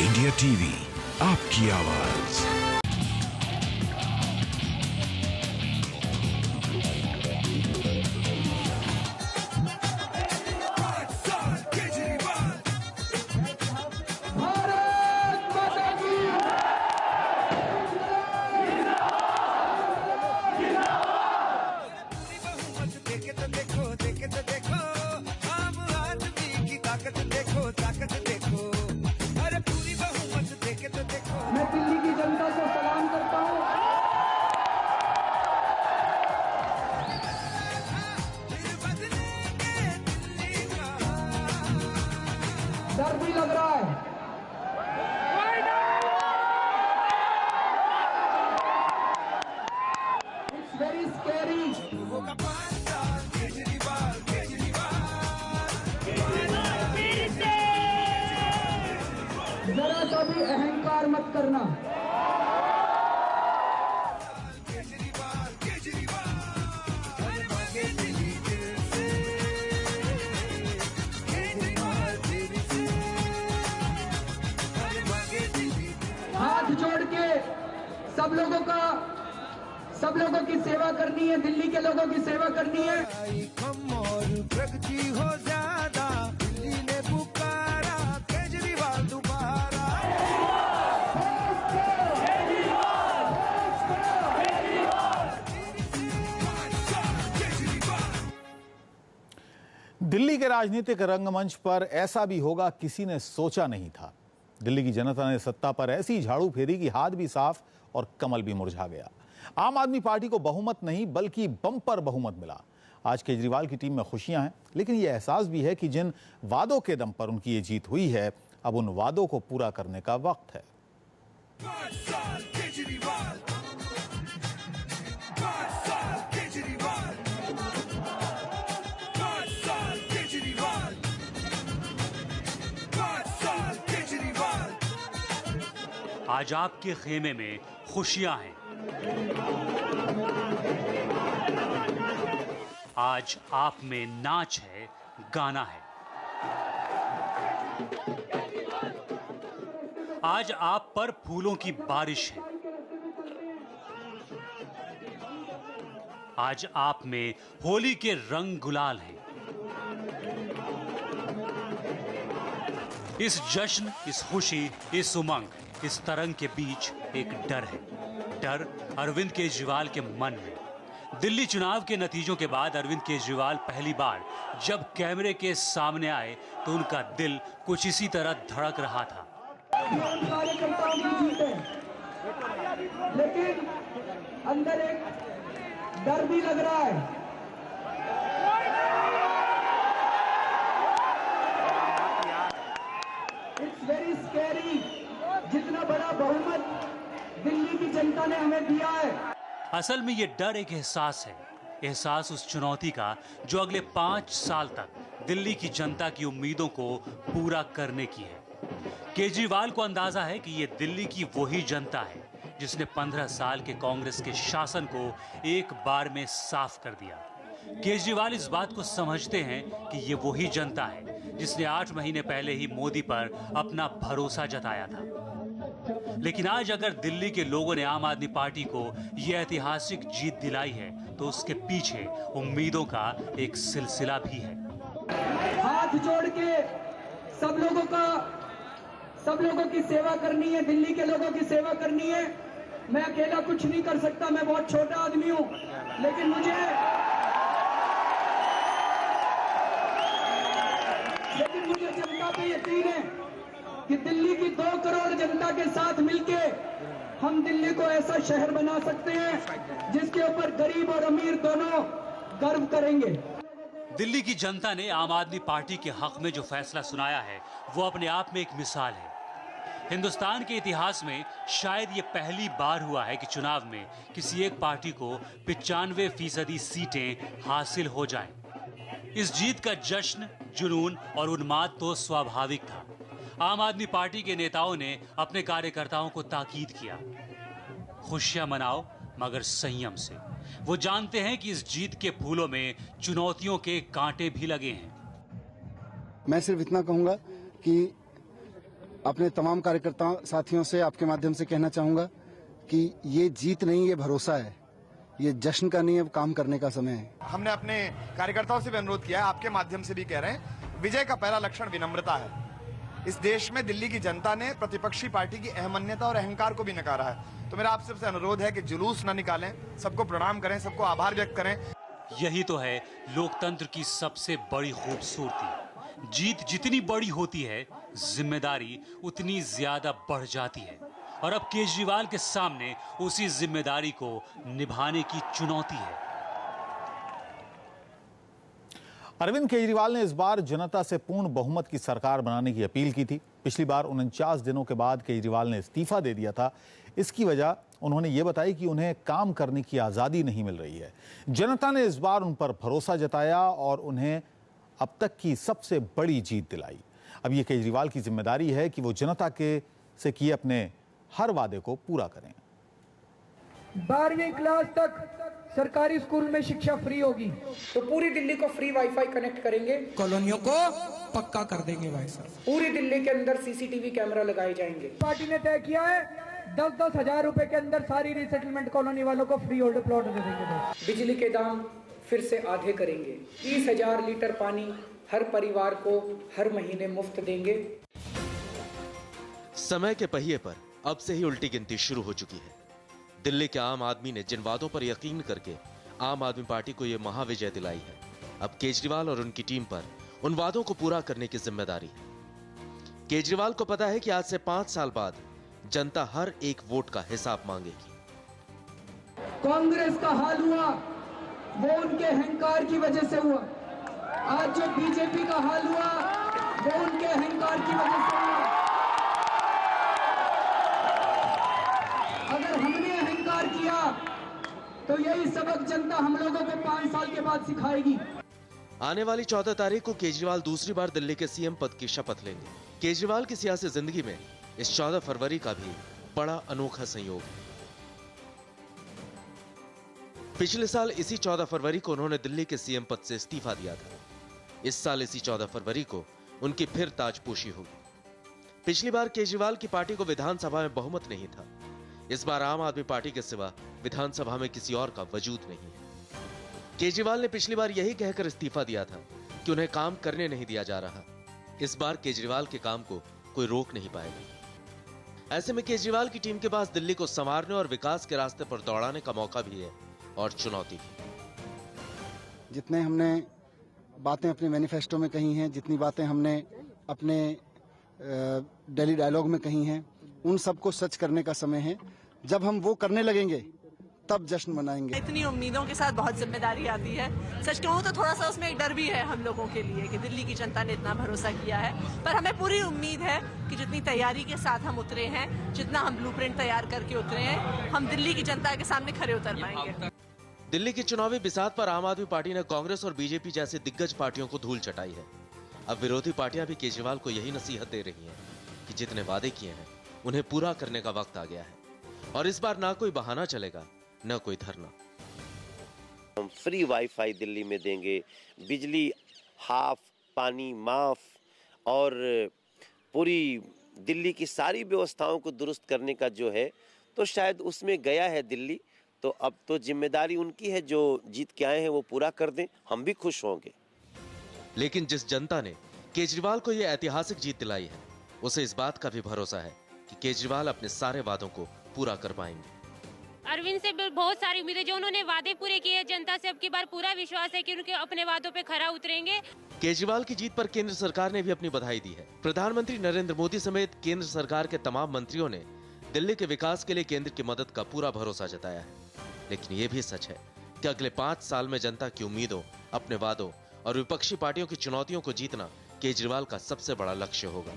India TV, आपकी आवाज। मैं दिल्ली की जनता को सलाम करता हूं। डर भी लग रहा है। It's very scary. जरा सा भी अहंकार मत करना। हाथ जोड़ के सब लोगों की सेवा करनी है, दिल्ली के लोगों की सेवा करनी है। और प्रगति हो ज्यादा, दिल्ली ने पुकारा केजरीवाल दोबारा। दिल्ली के राजनीतिक रंगमंच पर ऐसा भी होगा किसी ने सोचा नहीं था। दिल्ली की जनता ने सत्ता पर ऐसी झाड़ू फेरी कि हाथ भी साफ और कमल भी मुरझा गया। आम आदमी पार्टी को बहुमत नहीं बल्कि बम्पर बहुमत मिला। आज केजरीवाल की टीम में खुशियां हैं, लेकिन यह एहसास भी है कि जिन वादों के दम पर उनकी ये जीत हुई है, अब उन वादों को पूरा करने का वक्त है। आज आपके खेमे में खुशियां हैं। आज आप में नाच है, गाना है। आज आप पर फूलों की बारिश है। आज आप में होली के रंग गुलाल हैं। इस जश्न, इस खुशी, इस उमंग, इस तरंग के बीच एक डर है। डर अरविंद केजरीवाल के मन में। दिल्ली चुनाव के नतीजों के बाद अरविंद केजरीवाल पहली बार जब कैमरे के सामने आए तो उनका दिल कुछ इसी तरह धड़क रहा था। कार्यकर्ताओं की जीत है, लेकिन अंदर एक डर भी लग रहा है। It's very scary. जितना बड़ा बहुमत दिल्ली की जनता ने हमें दिया है। असल में ये डर एक एहसास है, एहसास उस चुनौती का जो अगले 5 साल तक दिल्ली की जनता की उम्मीदों को पूरा करने की है। केजरीवाल को अंदाजा है कि ये दिल्ली की वही जनता है जिसने 15 साल के कांग्रेस के शासन को एक बार में साफ कर दिया। केजरीवाल इस बात को समझते हैं कि ये वही जनता है जिसने 8 महीने पहले ही मोदी पर अपना भरोसा जताया था। लेकिन आज अगर दिल्ली के लोगों ने आम आदमी पार्टी को यह ऐतिहासिक जीत दिलाई है तो उसके पीछे उम्मीदों का एक सिलसिला भी है। हाथ जोड़ के सब लोगों की सेवा करनी है, दिल्ली के लोगों की सेवा करनी है। मैं अकेला कुछ नहीं कर सकता, मैं बहुत छोटा आदमी हूं, लेकिन मुझे जनता पे यकीन है कि दिल्ली की 2 करोड़ जनता के साथ मिलके हम दिल्ली को ऐसा शहर बना सकते हैं जिसके ऊपर गरीब और अमीर दोनों गर्व करेंगे। दिल्ली की जनता ने आम आदमी पार्टी के हक में जो फैसला सुनाया है वो अपने आप में एक मिसाल है। हिंदुस्तान के इतिहास में शायद ये पहली बार हुआ है कि चुनाव में किसी एक पार्टी को 95% सीटें हासिल हो जाएं। इस जीत का जश्न, जुनून और उन्माद तो स्वाभाविक था। आम आदमी पार्टी के नेताओं ने अपने कार्यकर्ताओं को ताकीद किया, खुशियां मनाओ मगर संयम से। वो जानते हैं कि इस जीत के फूलों में चुनौतियों के कांटे भी लगे हैं। मैं सिर्फ इतना कहूंगा कि अपने तमाम कार्यकर्ताओं साथियों से आपके माध्यम से कहना चाहूंगा कि ये जीत नहीं, ये भरोसा है, ये जश्न का नहीं, अब काम करने का समय है। हमने अपने कार्यकर्ताओं से भी अनुरोध किया है, आपके माध्यम से भी कह रहे हैं, विजय का पहला लक्षण विनम्रता है। इस देश में दिल्ली की जनता ने प्रतिपक्षी पार्टी की अहमन्यता और अहंकार को भी नकारा है। तो मेरा आप सबसे अनुरोध है कि जुलूस न निकालें, सबको प्रणाम करें, सबको आभार व्यक्त करें। यही तो है लोकतंत्र की सबसे बड़ी खूबसूरती। जीत जितनी बड़ी होती है, जिम्मेदारी उतनी ज्यादा बढ़ जाती है। और अब केजरीवाल के सामने उसी जिम्मेदारी को निभाने की चुनौती है। अरविंद केजरीवाल ने इस बार जनता से पूर्ण बहुमत की सरकार बनाने की अपील की थी। पिछली बार 49 दिनों के बाद केजरीवाल ने इस्तीफा दे दिया था। इसकी वजह उन्होंने ये बताई कि उन्हें काम करने की आज़ादी नहीं मिल रही है। जनता ने इस बार उन पर भरोसा जताया और उन्हें अब तक की सबसे बड़ी जीत दिलाई। अब ये केजरीवाल की जिम्मेदारी है कि वो जनता से किए अपने हर वादे को पूरा करें। 12वीं क्लास तक सरकारी स्कूल में शिक्षा फ्री होगी, तो पूरी दिल्ली को फ्री वाईफाई कनेक्ट करेंगे। कॉलोनियों को पक्का कर देंगे भाई साहब। पूरी दिल्ली के अंदर सीसीटीवी कैमरा लगाए जाएंगे। पार्टी ने तय किया है 10-10 हजार रुपए के अंदर सारी रिसेटलमेंट कॉलोनी वालों को फ्री होल्ड प्लॉट दे देंगे। बिजली के दाम फिर से आधे करेंगे। 30,000 लीटर पानी हर परिवार को हर महीने मुफ्त देंगे। समय के पहिए पर अब से ही उल्टी गिनती शुरू हो चुकी है। दिल्ली के आम आदमी ने जिन वादों पर यकीन करके आम आदमी पार्टी को यह महाविजय दिलाई है, अब केजरीवाल और उनकी टीम पर उन वादों को पूरा करने की जिम्मेदारी है। केजरीवाल को पता है कि आज से 5 साल बाद जनता हर एक वोट का हिसाब मांगेगी। कांग्रेस का हाल हुआ वो उनके अहंकार की वजह से हुआ। आज जो बीजेपी का हाल हुआ वो उनके अहंकार की वजह से हुआ। अगर हमने अहंकार किया तो यही सबक जनता हम लोगों को 5 साल के बाद सिखाएगी। आने वाली 14 तारीख को केजरीवाल दूसरी बार दिल्ली के सीएम पद की शपथ लेंगे। केजरीवाल की सियासी जिंदगी में इस 14 फरवरी का भी बड़ा अनोखा संयोग है। पिछले साल इसी 14 फरवरी को उन्होंने दिल्ली के सीएम पद से इस्तीफा दिया था। इस साल इसी 14 फरवरी को उनकी फिर ताजपोशी होगी। पिछली बार केजरीवाल की पार्टी को विधानसभा में बहुमत नहीं था। इस बार आम आदमी पार्टी के सिवा विधानसभा में किसी और का वजूद नहीं है। केजरीवाल ने पिछली बार यही कहकर इस्तीफा दिया था कि उन्हें काम करने नहीं दिया जा रहा। इस बार केजरीवाल के काम को कोई रोक नहीं पाएगा। ऐसे में केजरीवाल की टीम के पास दिल्ली को संवारने और विकास के रास्ते पर दौड़ाने का मौका भी है और चुनौती भी। जितने हमने बातें अपने मैनिफेस्टो में कही हैं, जितनी बातें हमने अपने डेली डायलॉग में कही हैं, उन सबको सच करने का समय है। जब हम वो करने लगेंगे तब जश्न मनाएंगे। इतनी उम्मीदों के साथ बहुत जिम्मेदारी आती है। सच कहूँ तो थोड़ा सा उसमें एक डर भी है हम लोगों के लिए कि दिल्ली की जनता ने इतना भरोसा किया है, पर हमें पूरी उम्मीद है कि जितनी तैयारी के साथ हम उतरे हैं, जितना हम ब्लूप्रिंट तैयार करके उतरे हैं, हम दिल्ली की जनता के सामने खरे उतर पाएंगे। दिल्ली की चुनावी बिसात पर आम आदमी पार्टी ने कांग्रेस और बीजेपी जैसी दिग्गज पार्टियों को धूल चटाई है। अब विरोधी पार्टियां भी केजरीवाल को यही नसीहत दे रही हैं कि जितने वादे किए हैं उन्हें पूरा करने का वक्त आ गया है और इस बार ना कोई बहाना चलेगा, न कोई धरना। हम फ्री वाईफाई दिल्ली में देंगे, बिजली हाफ, पानी माफ और पूरी दिल्ली की सारी व्यवस्थाओं को दुरुस्त करने का जो है, तो शायद उसमें गया है दिल्ली। तो अब तो जिम्मेदारी उनकी है, जो जीत के आए हैं वो पूरा कर दें, हम भी खुश होंगे। लेकिन जिस जनता ने केजरीवाल को यह ऐतिहासिक जीत दिलाई है, उसे इस बात का भी भरोसा है कि केजरीवाल अपने सारे वादों को पूरा कर पाएंगे। अरविंद से बहुत सारी उम्मीदें, जो उन्होंने वादे पूरे किए, जनता से अब की बार पूरा विश्वास है कि उनके अपने वादों पे खरा उतरेंगे। केजरीवाल की जीत पर केंद्र सरकार ने भी अपनी बधाई दी है। प्रधानमंत्री नरेंद्र मोदी समेत केंद्र सरकार के तमाम मंत्रियों ने दिल्ली के विकास के लिए केंद्र की मदद का पूरा भरोसा जताया है। लेकिन ये भी सच है कि अगले 5 साल में जनता की उम्मीदों, अपने वादों और विपक्षी पार्टियों की चुनौतियों को जीतना केजरीवाल का सबसे बड़ा लक्ष्य होगा।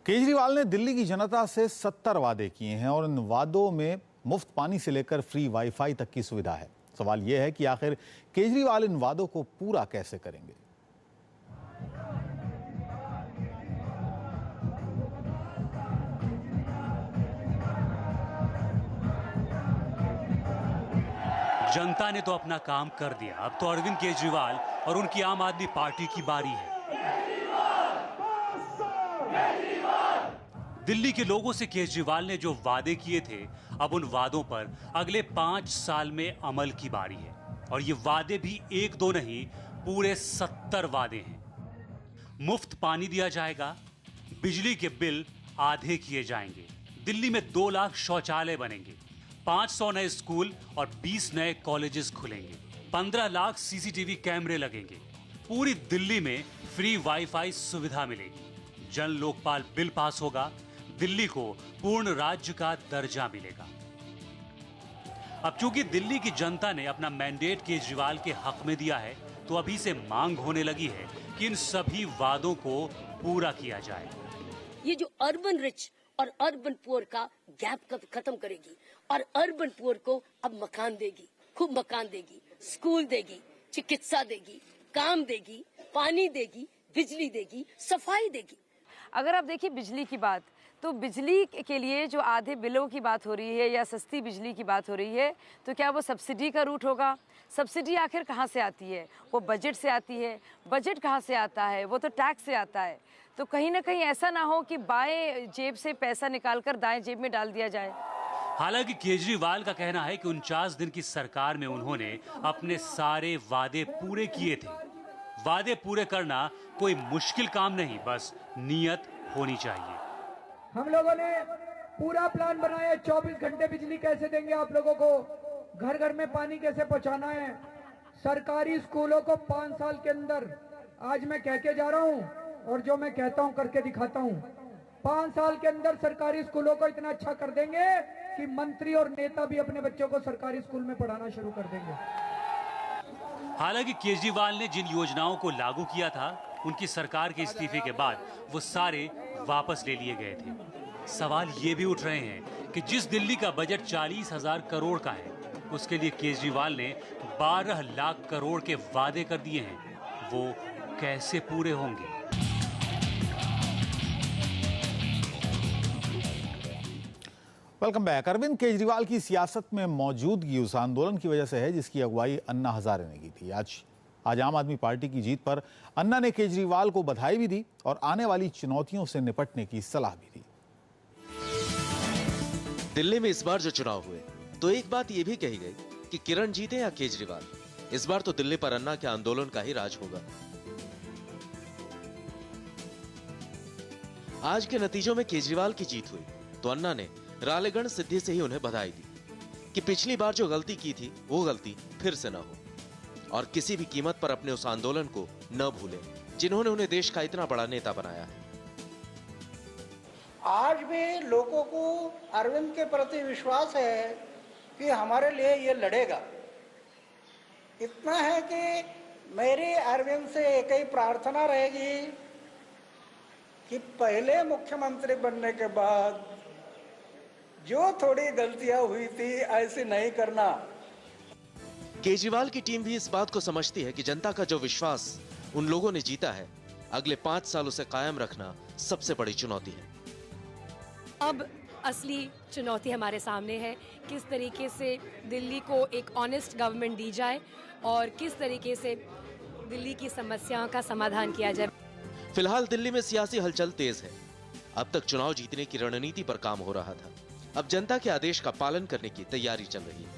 केजरीवाल ने दिल्ली की जनता से 70 वादे किए हैं और इन वादों में मुफ्त पानी से लेकर फ्री वाईफाई तक की सुविधा है। सवाल यह है कि आखिर केजरीवाल इन वादों को पूरा कैसे करेंगे। जनता ने तो अपना काम कर दिया, अब तो अरविंद केजरीवाल और उनकी आम आदमी पार्टी की बारी है। दिल्ली के लोगों से केजरीवाल ने जो वादे किए थे, अब उन वादों पर अगले 5 साल में अमल की बारी है। और ये वादे भी 1-2 नहीं, पूरे 70 वादे हैं। मुफ्त पानी दिया जाएगा, बिजली के बिल आधे किए जाएंगे, दिल्ली में 2 लाख शौचालय बनेंगे, 500 नए स्कूल और 20 नए कॉलेजेस खुलेंगे, 15 लाख सीसीटीवी कैमरे लगेंगे, पूरी दिल्ली में फ्री वाईफाई सुविधा मिलेगी, जन लोकपाल बिल पास होगा, दिल्ली को पूर्ण राज्य का दर्जा मिलेगा। अब चूंकि दिल्ली की जनता ने अपना मैंडेट केजरीवाल के हक में दिया है, तो अभी से मांग होने लगी है कि इन सभी वादों को पूरा किया जाए। ये जो अर्बन रिच और अर्बन पुअर का गैप कब खत्म करेगी और अर्बन पुअर को अब मकान देगी, खूब मकान देगी, स्कूल देगी, चिकित्सा देगी, काम देगी, पानी देगी, बिजली देगी, सफाई देगी। अगर आप देखिए बिजली की बात, तो बिजली के लिए जो आधे बिलों की बात हो रही है या सस्ती बिजली की बात हो रही है, तो क्या वो सब्सिडी का रूट होगा? सब्सिडी आखिर कहाँ से आती है? वो बजट से आती है। बजट कहाँ से आता है? वो तो टैक्स से आता है। तो कहीं ना कहीं ऐसा ना हो कि बाएं जेब से पैसा निकालकर दाएं जेब में डाल दिया जाए। हालांकि केजरीवाल का कहना है कि 49 दिन की सरकार में उन्होंने अपने सारे वादे पूरे किए थे। वादे पूरे करना कोई मुश्किल काम नहीं, बस नीयत होनी चाहिए। हम लोगों ने पूरा प्लान बनाया, 24 घंटे बिजली कैसे देंगे आप लोगों को, घर घर में पानी कैसे पहुंचाना है, सरकारी स्कूलों को 5 साल के अंदर, आज मैं कह के जा रहा हूं और जो मैं कहता हूं करके दिखाता हूं, 5 साल के अंदर सरकारी स्कूलों को इतना अच्छा कर देंगे कि मंत्री और नेता भी अपने बच्चों को सरकारी स्कूल में पढ़ाना शुरू कर देंगे। हालांकि केजरीवाल ने जिन योजनाओं को लागू किया था, उनकी सरकार के इस्तीफे के बाद वो सारे वापस ले लिए गए थे। सवाल ये भी उठ रहे हैं कि जिस दिल्ली का बजट 40,000 करोड़ का है, उसके लिए केजरीवाल ने 12 लाख करोड़ के वादे कर दिए हैं, वो कैसे पूरे होंगे? Welcome back. अरविंद केजरीवाल की सियासत में मौजूदगी उस आंदोलन की वजह से है जिसकी अगुवाई अन्ना हजारे ने की थी। आज आम आदमी पार्टी की जीत पर अन्ना ने केजरीवाल को बधाई भी दी और आने वाली चुनौतियों से निपटने की सलाह भी दी। दिल्ली में इस बार जो चुनाव हुए, तो एक बात यह भी कही गई कि किरण जीते या केजरीवाल, इस बार तो दिल्ली पर अन्ना के आंदोलन का ही राज होगा। आज के नतीजों में केजरीवाल की जीत हुई, तो अन्ना ने रालेगण सिद्धि से ही उन्हें बधाई दी कि पिछली बार जो गलती की थी, वो गलती फिर से न हो और किसी भी कीमत पर अपने उस आंदोलन को न भूलें जिन्होंने उन्हें देश का इतना बड़ा नेता बनाया है। आज भी लोगों को अरविंद के प्रति विश्वास है कि हमारे लिए ये लड़ेगा। इतना है कि मेरी अरविंद से एक ही प्रार्थना रहेगी कि पहले मुख्यमंत्री बनने के बाद जो थोड़ी गलतियां हुई थी ऐसी नहीं करना। केजरीवाल की टीम भी इस बात को समझती है कि जनता का जो विश्वास उन लोगों ने जीता है, अगले 5 साल उसे कायम रखना सबसे बड़ी चुनौती है। अब असली चुनौती हमारे सामने है, किस तरीके से दिल्ली को एक ऑनेस्ट गवर्नमेंट दी जाए और किस तरीके से दिल्ली की समस्याओं का समाधान किया जाए। फिलहाल दिल्ली में सियासी हलचल तेज है। अब तक चुनाव जीतने की रणनीति पर काम हो रहा था, अब जनता के आदेश का पालन करने की तैयारी चल रही है।